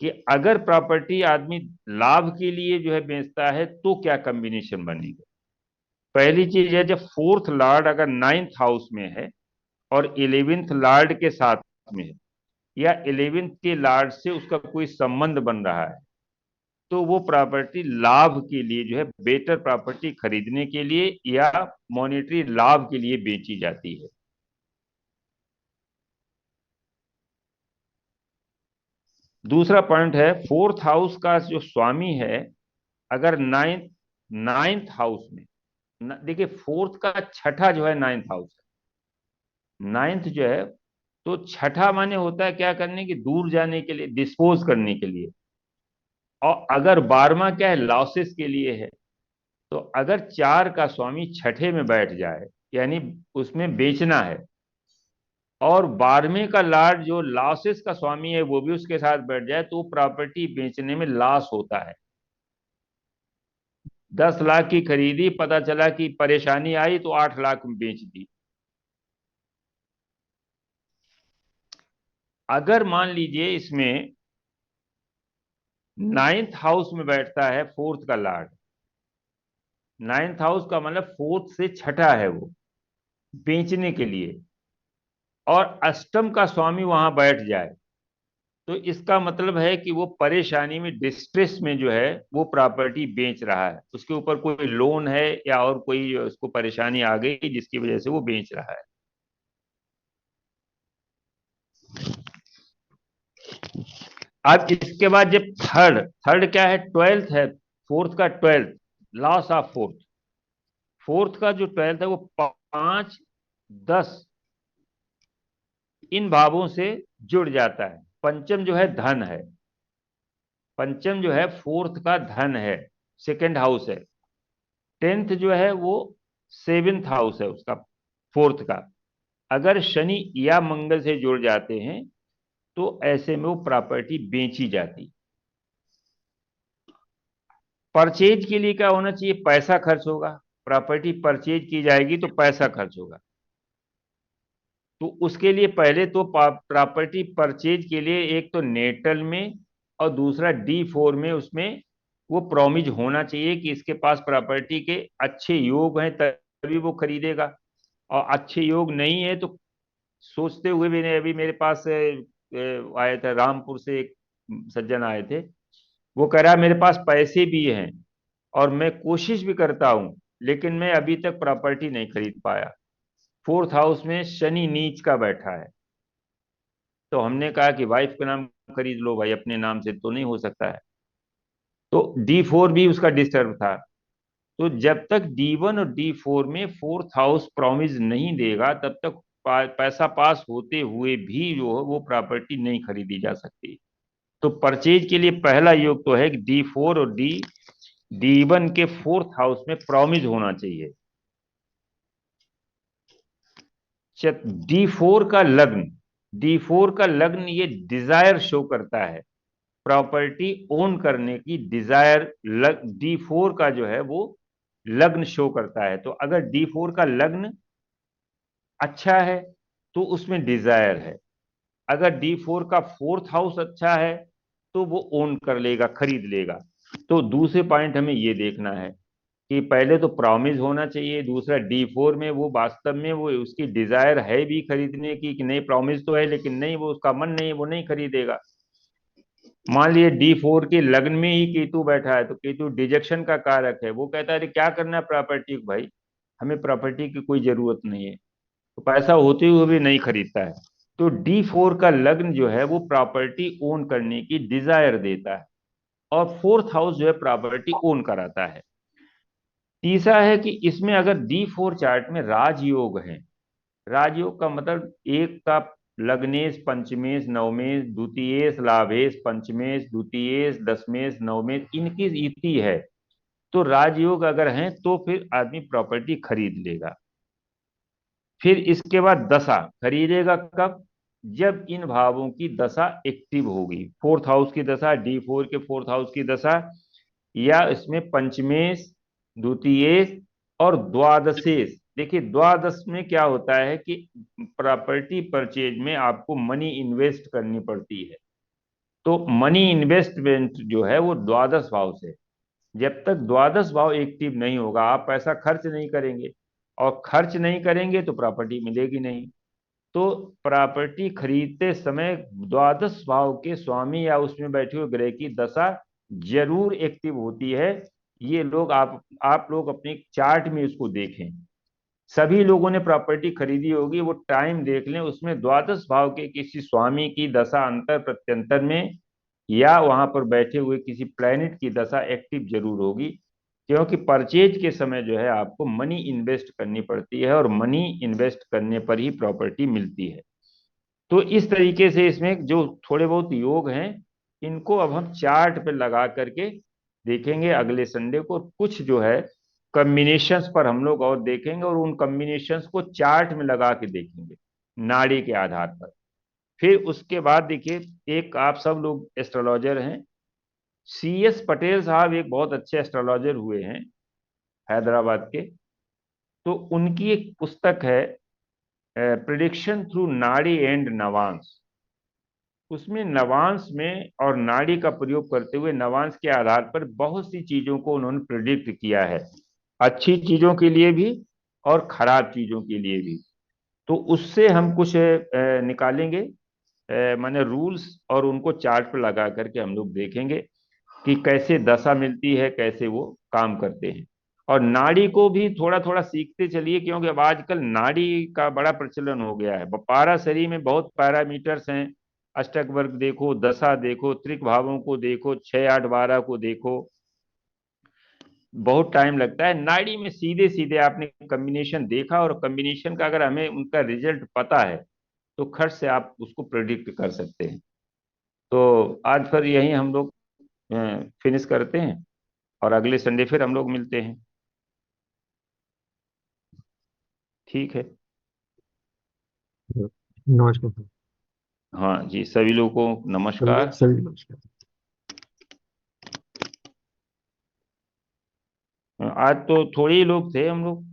कि अगर प्रॉपर्टी आदमी लाभ के लिए जो है बेचता है तो क्या कॉम्बिनेशन बनेगा। पहली चीज है, जब फोर्थ लॉर्ड अगर नाइन्थ हाउस में है और इलेवेंथ लॉर्ड के साथ में है, या इलेवेंथ के लॉर्ड से उसका कोई संबंध बन रहा है, तो वो प्रॉपर्टी लाभ के लिए जो है, बेटर प्रॉपर्टी खरीदने के लिए या मॉनेटरी लाभ के लिए बेची जाती है। दूसरा पॉइंट है, फोर्थ हाउस का जो स्वामी है, अगर नाइन्थ नाइन्थ हाउस में, देखिए फोर्थ का छठा जो है नाइन्थ हाउस है। नाइन्थ जो है, तो छठा माने होता है क्या करने की, दूर जाने के लिए, डिस्पोज करने के लिए। और अगर बारहवां क्या है, लॉसेस के लिए है। तो अगर चार का स्वामी छठे में बैठ जाए, यानी उसमें बेचना है, और बारहवें का लॉर्ड जो लॉसेस का स्वामी है वो भी उसके साथ बैठ जाए, तो प्रॉपर्टी बेचने में लॉस होता है। 10 लाख की खरीदी, पता चला कि परेशानी आई तो 8 लाख में बेच दी। अगर मान लीजिए इसमें नाइन्थ हाउस में बैठता है फोर्थ का लॉर्ड, नाइन्थ हाउस का मतलब फोर्थ से छठा है वो, बेचने के लिए, और अष्टम का स्वामी वहां बैठ जाए, तो इसका मतलब है कि वो परेशानी में, डिस्ट्रेस में जो है वो प्रॉपर्टी बेच रहा है, उसके ऊपर कोई लोन है या और कोई उसको परेशानी आ गई जिसकी वजह से वो बेच रहा है। अब इसके बाद जब थर्ड थर्ड क्या है, ट्वेल्थ है, फोर्थ का twelfth, loss of fourth. Fourth का जो ट्वेल्थ है वो 5, 10 इन भावों से जुड़ जाता है। पंचम जो है धन है, पंचम जो है फोर्थ का धन है, सेकेंड हाउस है। टेंथ जो है वो सेवेंथ हाउस है उसका, फोर्थ का। अगर शनि या मंगल से जुड़ जाते हैं तो ऐसे में वो प्रॉपर्टी बेची जाती। परचेज के लिए क्या होना चाहिए, पैसा खर्च होगा। प्रॉपर्टी परचेज की जाएगी तो पैसा खर्च होगा। तो उसके लिए पहले तो प्रॉपर्टी परचेज के लिए एक तो नेटल में और दूसरा D4 में उसमें वो प्रॉमिज होना चाहिए कि इसके पास प्रॉपर्टी के अच्छे योग हैं, तभी वो खरीदेगा। और अच्छे योग नहीं है तो, सोचते हुए मैंने अभी मेरे पास आया था, रामपुर से एक सज्जन आए थे। वो कह रहा मेरे पास पैसे भी हैं और मैं कोशिश भी करता हूं, लेकिन मैं अभी तक प्रॉपर्टी नहीं खरीद पाया। फोर्थ हाउस में शनि नीच का बैठा है। तो हमने कहा कि वाइफ के नाम खरीद लो भाई, अपने नाम से तो नहीं हो सकता है। तो D4 भी उसका डिस्टर्ब था। तो जब तक D1 और D4 में फोर्थ हाउस प्रॉमिस नहीं देगा, तब तक पैसा पास होते हुए भी जो है वो प्रॉपर्टी नहीं खरीदी जा सकती। तो परचेज के लिए पहला योग तो है कि D4 और D1 के फोर्थ हाउस में प्रॉमिस होना चाहिए। D4 का लग्न, D4 का लग्न ये डिजायर शो करता है, प्रॉपर्टी ओन करने की डिजायर। D4 का जो है वो लग्न शो करता है। तो अगर D4 का लग्न अच्छा है तो उसमें डिजायर है। अगर D4 का फोर्थ हाउस अच्छा है तो वो ओन कर लेगा, खरीद लेगा। तो दूसरे पॉइंट हमें ये देखना है कि पहले तो प्रॉमिस होना चाहिए, दूसरा D4 में वो वास्तव में वो उसकी डिजायर है भी खरीदने की कि नहीं, प्रॉमिस तो है लेकिन नहीं, वो उसका मन नहीं है, वो नहीं खरीदेगा। मान लिए D4 के लग्न में ही केतु बैठा है, तो केतु डिजेक्शन का कारक है। वो कहता है अरे क्या करना है प्रॉपर्टी को भाई, हमें प्रॉपर्टी की कोई जरूरत नहीं है, तो पैसा होते हुए भी नहीं खरीदता है। तो D4 का लग्न जो है वो प्रॉपर्टी ओन करने की डिजायर देता है, और फोर्थ हाउस जो है प्रॉपर्टी ओन कराता है। तीसरा है कि इसमें अगर D4 चार्ट में राजयोग है, राजयोग का मतलब एक का लग्नेश पंचमेश नवमेश द्वितीयेश लाभेश पंचमेश द्वितीयेश दशमेश नवमेश इनकी युति है, तो राजयोग अगर हैं तो फिर आदमी प्रॉपर्टी खरीद लेगा। फिर इसके बाद दशा खरीदेगा कब, जब इन भावों की दशा एक्टिव होगी, फोर्थ हाउस की दशा, D4 के फोर्थ हाउस की दशा, या इसमें पंचमेश द्वितीयेश और द्वादशेश। देखिए द्वादश में क्या होता है कि प्रॉपर्टी परचेज में आपको मनी इन्वेस्ट करनी पड़ती है। तो मनी इन्वेस्टमेंट जो है वो द्वादश भाव से। जब तक द्वादश भाव एक्टिव नहीं होगा आप पैसा खर्च नहीं करेंगे, और खर्च नहीं करेंगे तो प्रॉपर्टी मिलेगी नहीं। तो प्रॉपर्टी खरीदते समय द्वादश भाव के स्वामी या उसमें बैठे हुए ग्रह की दशा जरूर एक्टिव होती है। ये लोग आप लोग अपने चार्ट में उसको देखें। सभी लोगों ने प्रॉपर्टी खरीदी होगी, वो टाइम देख लें, उसमें द्वादश भाव के किसी स्वामी की दशा अंतर प्रत्यंतर में या वहां पर बैठे हुए किसी प्लेनेट की दशा एक्टिव जरूर होगी। क्योंकि परचेज के समय जो है आपको मनी इन्वेस्ट करनी पड़ती है, और मनी इन्वेस्ट करने पर ही प्रॉपर्टी मिलती है। तो इस तरीके से इसमें जो थोड़े बहुत योग हैं, इनको अब हम चार्ट पे लगा करके देखेंगे अगले संडे को। कुछ जो है कम्बिनेशंस पर हम लोग और देखेंगे, और उन कम्बिनेशंस को चार्ट में लगा के देखेंगे नाड़ी के आधार पर। फिर उसके बाद देखिए, एक आप सब लोग एस्ट्रोलॉजर हैं, CS पटेल साहब एक बहुत अच्छे एस्ट्रोलॉजर हुए हैं हैदराबाद के। तो उनकी एक पुस्तक है प्रिडिक्शन थ्रू नाड़ी एंड नवांश। उसमें नवांश में और नाड़ी का प्रयोग करते हुए नवांश के आधार पर बहुत सी चीजों को उन्होंने प्रिडिक्ट किया है, अच्छी चीजों के लिए भी और खराब चीजों के लिए भी। तो उससे हम कुछ निकालेंगे, माने रूल्स, और उनको चार्ट पर लगा करके हम लोग देखेंगे कि कैसे दशा मिलती है, कैसे वो काम करते हैं। और नाड़ी को भी थोड़ा थोड़ा सीखते चलिए, क्योंकि अब आजकल नाड़ी का बड़ा प्रचलन हो गया है। पारा शरीर में बहुत पैरामीटर्स हैं, अष्टक वर्ग देखो, दशा देखो, त्रिक भावों को देखो, 6 8 12 को देखो। बहुत टाइम लगता है नाड़ी में। सीधे सीधे आपने कॉम्बिनेशन देखा, और कॉम्बिनेशन का अगर हमें उनका रिजल्ट पता है तो खर्च से आप उसको प्रेडिक्ट कर सकते हैं। तो आज फिर यही हम लोग फिनिश करते हैं, और अगले संडे फिर हम लोग मिलते हैं। ठीक है। नमस्कार सर। हाँ जी, सभी लोगों को सभी नमस्कार। सभी नमस्कार। आज तो थोड़े ही लोग थे हम लोग।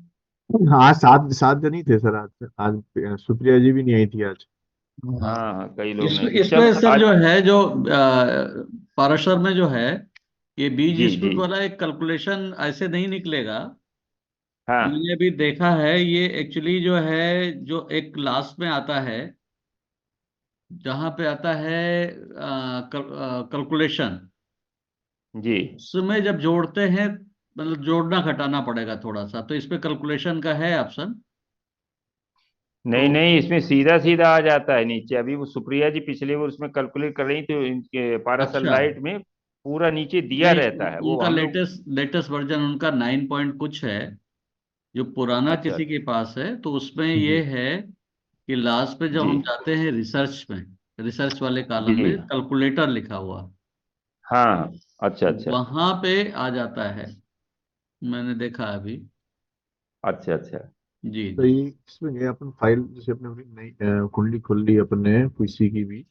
हाँ, आज सात सात जन ही थे सर। आज आज सुप्रिया जी भी नहीं आई थी आज। हाँ हाँ। हाँ, कई लोग नहीं इसमें थे। इसमें चलो सर आज। जो है जो पाराशर में जो है ये बीज जी जी। स्प्लिट वाला एक कैलकुलेशन ऐसे नहीं निकलेगा। हाँ मैंने अभी देखा है ये एक्चुअली जो है जो एक लास्ट में आता है जहां पे आता है कैलकुलेशन जी। उसमें जब जोड़ते हैं मतलब जोड़ना घटाना पड़ेगा थोड़ा सा तो इस पे कैलकुलेशन का है ऑप्शन। तो नहीं नहीं, इसमें सीधा सीधा आ जाता है नीचे। अभी वो सुप्रिया जी पिछले वो उसमें कैलकुलेट कर रही थी, इनके पारासल अच्छा लाइट में पूरा नीचे दिया नहीं रहता है वो उनका हम लोग। लेटेस्ट लेटेस्ट वर्जन उनका 9 पॉइंट कुछ है जो पुराना अच्छा। किसी के पास है तो उसमें जी ये है कि लास्ट पे जब जी हम जाते हैं रिसर्च में रिसर्च वाले जी। कॉलम में कैलकुलेटर लिखा हुआ हाँ। अच्छा अच्छा। वहां पे आ जाता है। मैंने देखा अभी। अच्छा अच्छा। जी तो जी। ये इसमें ये अपन फाइल जैसे अपने अपनी नई कुंडली खोल ली अपन ने किसी की भी।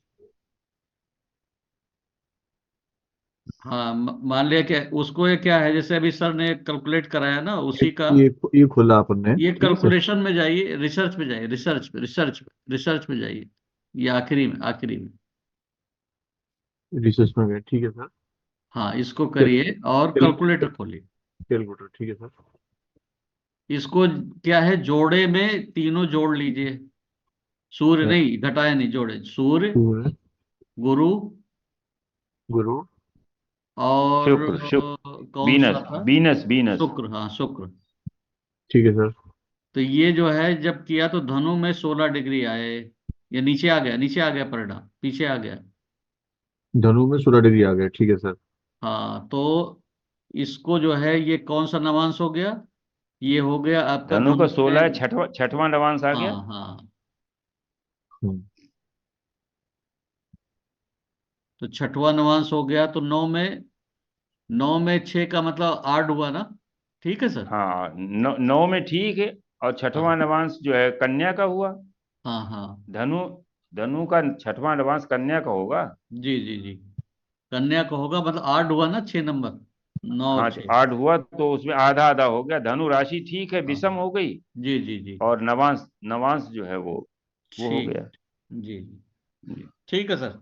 हाँ मान लिया कि उसको ये क्या है जैसे अभी सर ने कैलकुलेट कराया ना उसी का ये खोला अपन ने, ये ठीक है सर। कैलकुलेशन में जाइए रिसर्च में जाइए रिसर्च में जाइए ये आखिरी में। रिसर्च में गए, ठीक है सर। हाँ इसको कैल, करिए और कैल, कैलकुलेटर खोलिए। कैलकुलेटर, ठीक है सर। इसको क्या है जोड़े में तीनों जोड़ लीजिए। सूर्य हाँ, नहीं घटाया नहीं जोड़े सूर्य सूर्य, गुरु गुरु, और शुक्र शुक्र। कौन सा बीनस था बीनस बीनस। शुक्र हाँ शुक्र। ठीक है सर। तो ये जो है जब किया तो धनु में 16 डिग्री आए। ये नीचे आ गया परिणाम पीछे आ गया। धनु में 16 डिग्री आ गए, ठीक है सर। हाँ तो इसको जो है ये कौन सा नवांश हो गया ये हो गया आपका धनु का धनु 16 है, में। छठवां छठवां नवांश आ हाँ गया। हाँ हम्म, तो छठवां नवांश हो गया तो 9 में 6 का मतलब 8 हुआ ना। ठीक है सर। हाँ, नौ में ठीक है। और छठवां हाँ नवांश जो है कन्या का हुआ। हाँ हाँ धनु धनु का छठवां नवांश कन्या का होगा। जी जी जी। कन्या का होगा मतलब 8 हुआ ना 6 नंबर 9 और हाँ, 6। 8 हुआ तो उसमें आधा आधा हो गया। धनु राशि ठीक है, हाँ विषम हो गई। जी जी जी। और नवांश नवांश जो है वो हो ठीक गया। जी जी। जी। ठीक है सर।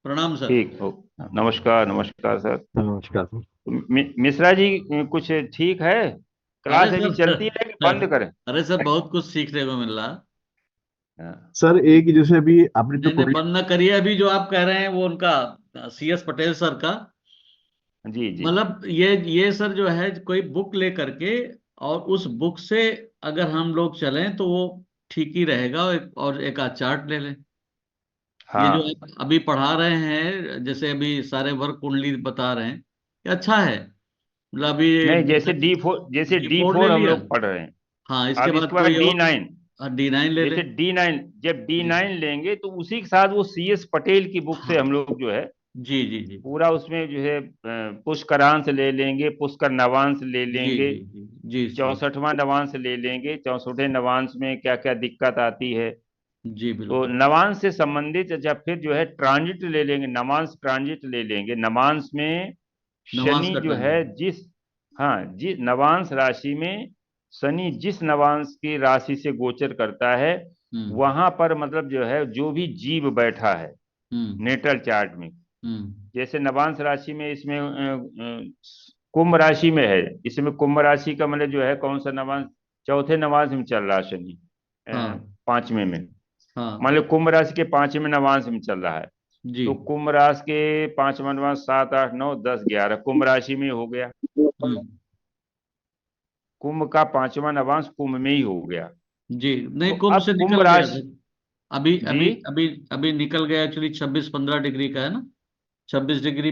प्रणाम सर। ठीक हो। नमस्कार नमस्कार सर। नमस्कार सर। मिश्रा जी, कुछ ठीक है? अरे क्लास अभी सर चलती है कि बंद करें? अरे सर, बहुत कुछ सीखने को मिल रहा। हाँ, सर एक जैसे अभी आपने जो नहीं नहीं, कुंडली। बंद ना करिए। अभी जो आप कह रहे हैं वो उनका CS पटेल सर का, जी जी। मतलब ये सर जो है कोई बुक ले करके, और उस बुक से अगर हम लोग चलें तो वो ठीक ही रहेगा। और एक आध चार्ट ले लें। ये जो हाँ, आप अभी पढ़ा रहे हैं, जैसे अभी सारे वर्ग कुंडली बता रहे हैं, ये अच्छा है। मतलब अभी नहीं, जैसे डी D4 ले फोर हम लिया। लोग पढ़ रहे हैं। हाँ, इसके अब बाद इसके बाद कोई और D9। D9 ले जैसे लें। D9, जब डी जी नाइन लेंगे तो उसी के साथ वो CS पटेल की बुक से हाँ। हम लोग जो है जी जी जी पूरा उसमें जो है पुष्करांश ले लेंगे, पुष्कर नवांश ले जी लेंगे, जी जी जी जी 64वां नवांश ले लेंगे, 64वें नवांश में क्या क्या दिक्कत आती है। जी तो बिल्कुल। नवांश से संबंधित जब फिर जो है ट्रांजिट ले लेंगे, नवांश ट्रांजिट ले लेंगे। नवांश में नवांश शनि का जो है ट्रांजिट। जिस, हाँ, जिस नवांश राशि में शनि जिस नवांश की राशि से गोचर करता है, हम्म वहां पर मतलब जो है जो भी जीव बैठा है हम्म नेटल चार्ट में। हम्म जैसे नवांश राशि में इसमें कुंभ राशि में है, इसमें कुंभ राशि का मतलब जो है कौन सा नवांश? चौथे नवांश में चल रहा है शनि, हाँ पांचवें में। हाँ मान लो कुंभ राशि के पांचवें नवांश में चल रहा है, जी। तो कुंभ राशि के पांचवा नवांश 7 8 9 10 11 कुंभ राशि में हो गया। हम्म कुंभ का पांचवा नवांश कुंभ में ही हो गया। जी, नहीं तो कुंभ अब से कुंभ निकल गया राशि। था। अभी जी, अभी अभी अभी निकल गया एक्चुअली। 26 15 डिग्री का है ना? 26 डिग्री।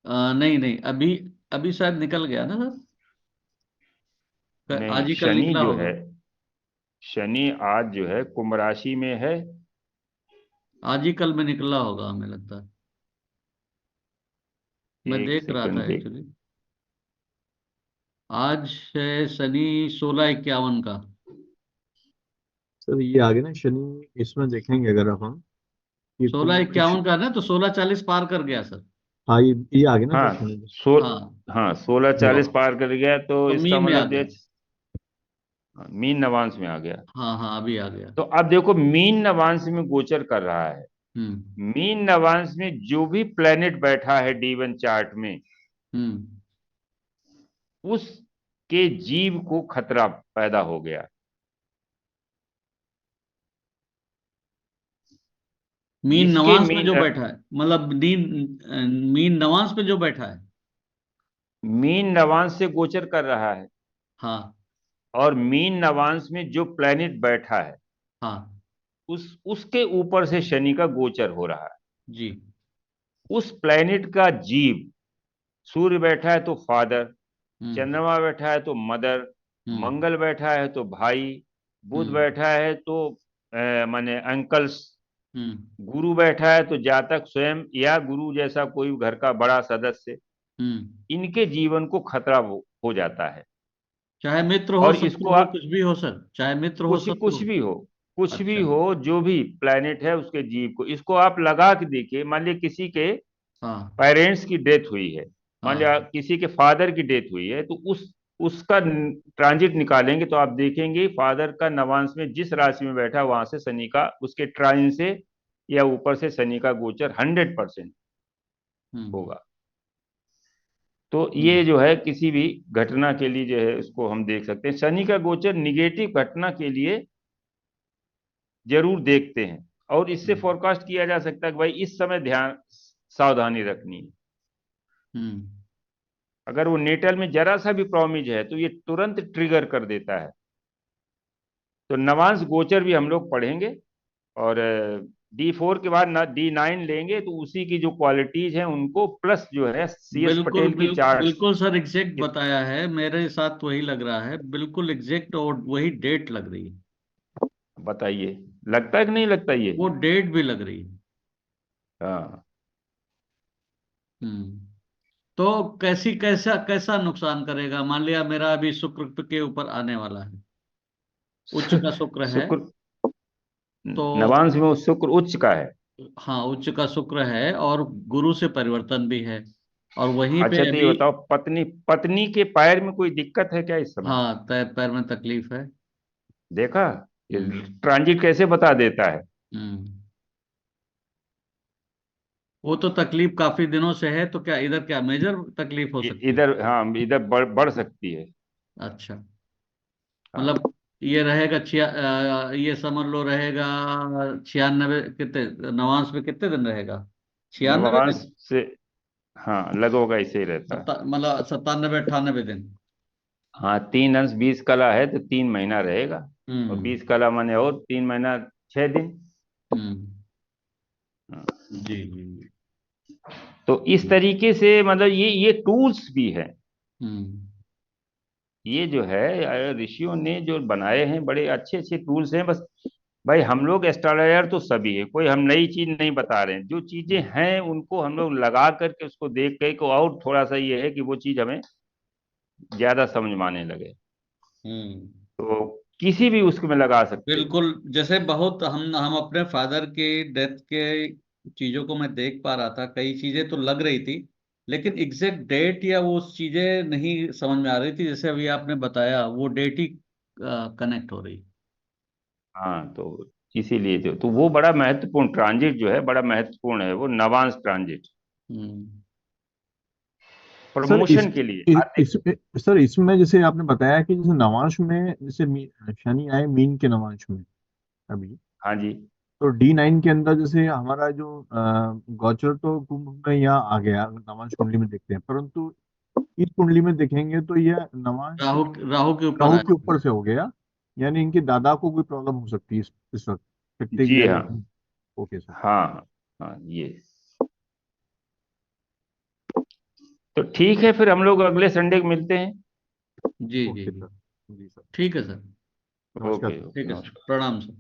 नहीं नहीं, अभी अभी शायद निकल गया ना सर? नहीं, आज ही कल शनि निकला जो होगा। है, शनि आज जो है कुंभ राशि में है। आज ही कल में निकला होगा हमें लगता है। मैं एक देख रहा था सेकंड देख। एक्चुअली। आज है शनि 16 51 का। सर ये आगे ना शनि इसमें देखेंगे अगर अपन ये 16 51 का ना, तो 16 40 पार कर गया सर। हाँ ये आगे ना सर हाँ, शनि। हाँ, हाँ, 16 40 तो पार कर गया तो इसका मीन में आ मतलब गया। मीन नवांश में आ गया। हाँ हाँ, अभी आ गया। तो अब देखो मीन नवांश में गोचर कर रहा है। हम्म मीन नवांश में जो भी प्लेनेट बैठा है D1 चार्ट में, हम्म उसके जीव को खतरा पैदा हो गया। मीन जिसके नवांस में मीन जो बैठा है, मतलब मीन नवांस में जो बैठा है। मीन नवांश से गोचर कर रहा है, हाँ और मीन नवांश में जो प्लेनेट बैठा है हाँ उसके ऊपर से शनि का गोचर हो रहा है। जी। उस प्लेनेट का जीव, सूर्य बैठा है तो फादर, हम्म चंद्रमा बैठा है तो मदर, हम्म मंगल बैठा है तो भाई, बुध हम्म बैठा है तो माने अंकल्स, हम्म गुरु बैठा है तो जातक स्वयं या गुरु जैसा कोई घर का बड़ा सदस्य, हम्म इनके जीवन को खतरा हो जाता है। चाहे मित्र हो, और शत्रु इसको हो, कुछ भी हो सर। चाहे मित्र हो, कुछ शत्रु कुछ हो। भी हो, कुछ भी अच्छा। हो, जो भी प्लेनेट है उसके जीव को, इसको आप लगा के देखिए। मान लिया किसी के हाँ पेरेंट्स की डेथ हुई है, मान लिया हाँ। किसी के फादर की डेथ हुई है, तो उसका ट्रांजिट निकालेंगे तो आप देखेंगे फादर का नवांश में जिस राशि में बैठा वहां से शनि का, उसके ट्राइन से या ऊपर से शनि का गोचर 100% हम्म होगा। तो हम्म ये जो है किसी भी घटना के लिए जो है उसको हम देख सकते हैं। शनि का गोचर निगेटिव घटना के लिए जरूर देखते हैं, और इससे हम्म फोरकास्ट किया जा सकता है कि भाई इस समय ध्यान, सावधानी रखनी है। हम्म अगर वो नेटल में जरा सा भी प्रॉमिज है तो ये तुरंत ट्रिगर कर देता है। तो नवांश गोचर भी हम लोग पढ़ेंगे, और D4 के बाद ना D9 लेंगे तो उसी की जो क्वालिटीज हैं उनको प्लस जो है CS बिल्कुल पटेल की चार्ट्स। बिल्कुल सर, एग्जैक्ट बताया है। मेरे साथ वही लग रहा है, बिल्कुल एग्जैक्ट, और वही डेट लग रही है। बताइए, लगता है कि नहीं लगता ये? वो डेट भी लग रही है। हाँ, हम्म तो कैसी कैसा कैसा नुकसान करेगा? मान लिया मेरा अभी शुक्र के ऊपर आने वाला है। उच्च का शुक्र है। शुक्र, तो नवांश में वो शुक्र उच्च का है। हाँ, उच्च का शुक्र है, और गुरु से परिवर्तन भी है। और वहीं अच्छा, पे तो ये अभी, बताओ, पत्नी पत्नी के पैर में कोई दिक्कत है क्या इस समय? हाँ, पैर पैर में तकलीफ है। देखा, ये हम्म ट्रांजिट कैसे बता देता है। हम्म वो तो तकलीफ काफी दिनों से है, तो क्या इधर क्या मेजर तकलीफ हो सकती है? इधर, हाँ, इधर बढ़ सकती है। अच्छा, हाँ, मतलब ये रहेगा ये समझ लो रहेगा 96, कितने 99 पे कितने दिन रहेगा? 96 दिन? नवांश से, हाँ, लगोगा ऐसे ही रहता है। मतलब 97 98 दिन। हाँ, 3 अंश 20 कला है तो 3 महीना रहेगा। और हम्म 20 कला माने और 3 महीना 6 दिन। हम्म। हाँ, जी जी जी। तो इस तरीके से मतलब ये टूल्स भी है। हम्म ये जो है ऋषियों ने जो बनाए हैं बड़े अच्छे अच्छे टूल्स हैं। बस भाई हम लोग एस्ट्रोलॉजर तो सभी है, कोई हम नई चीज नहीं बता रहे हैं। जो चीजें हैं उनको हम लोग लगा करके उसको देख के को, और थोड़ा सा ये है कि वो चीज हमें ज्यादा समझ में आने लगे। हम्म। तो किसी भी उसमें लगा सकते हैं। बिल्कुल, जैसे बहुत हम अपने फादर के डेथ के चीजों को मैं देख पा रहा था, कई चीजें तो लग रही थी, लेकिन एग्जैक्ट डेट या वो चीजें नहीं समझ में आ रही थी। जैसे अभी आपने बताया वो डेट ही कनेक्ट हो रही। हाँ, तो इसीलिए तो वो बड़ा महत्वपूर्ण ट्रांजिट जो है, बड़ा महत्वपूर्ण है वो नवांश ट्रांजिट, हम्म सर प्रमोशन के लिए आर्थिक। सर इसमें जैसे आपने बताया कि जैसे नवांश में जैसे शनि आए मीन के नवांश में अभी, हाँ जी। तो D9 के अंदर जैसे हमारा जो गोचर तो कुंभ में यहाँ आ गया नवांश कुंडली में देखते हैं, परंतु इस कुंडली में देखेंगे तो यह नवांश राहु राहु के ऊपर राहु आया। के ऊपर से हो गया। यानी इनके दादा को कोई प्रॉब्लम हो सकती है इस वक्त, सकते कि जी अगर। हाँ। Okay sir. हाँ हाँ, ये तो ठीक है, फिर हम लोग अगले संडे को मिलते हैं। जी जी ओके जी। सर। जी सर। ठीक है सर। नमस्कार ओके सर। ओके, ठीक है सर, नमस्कार। प्रणाम सर।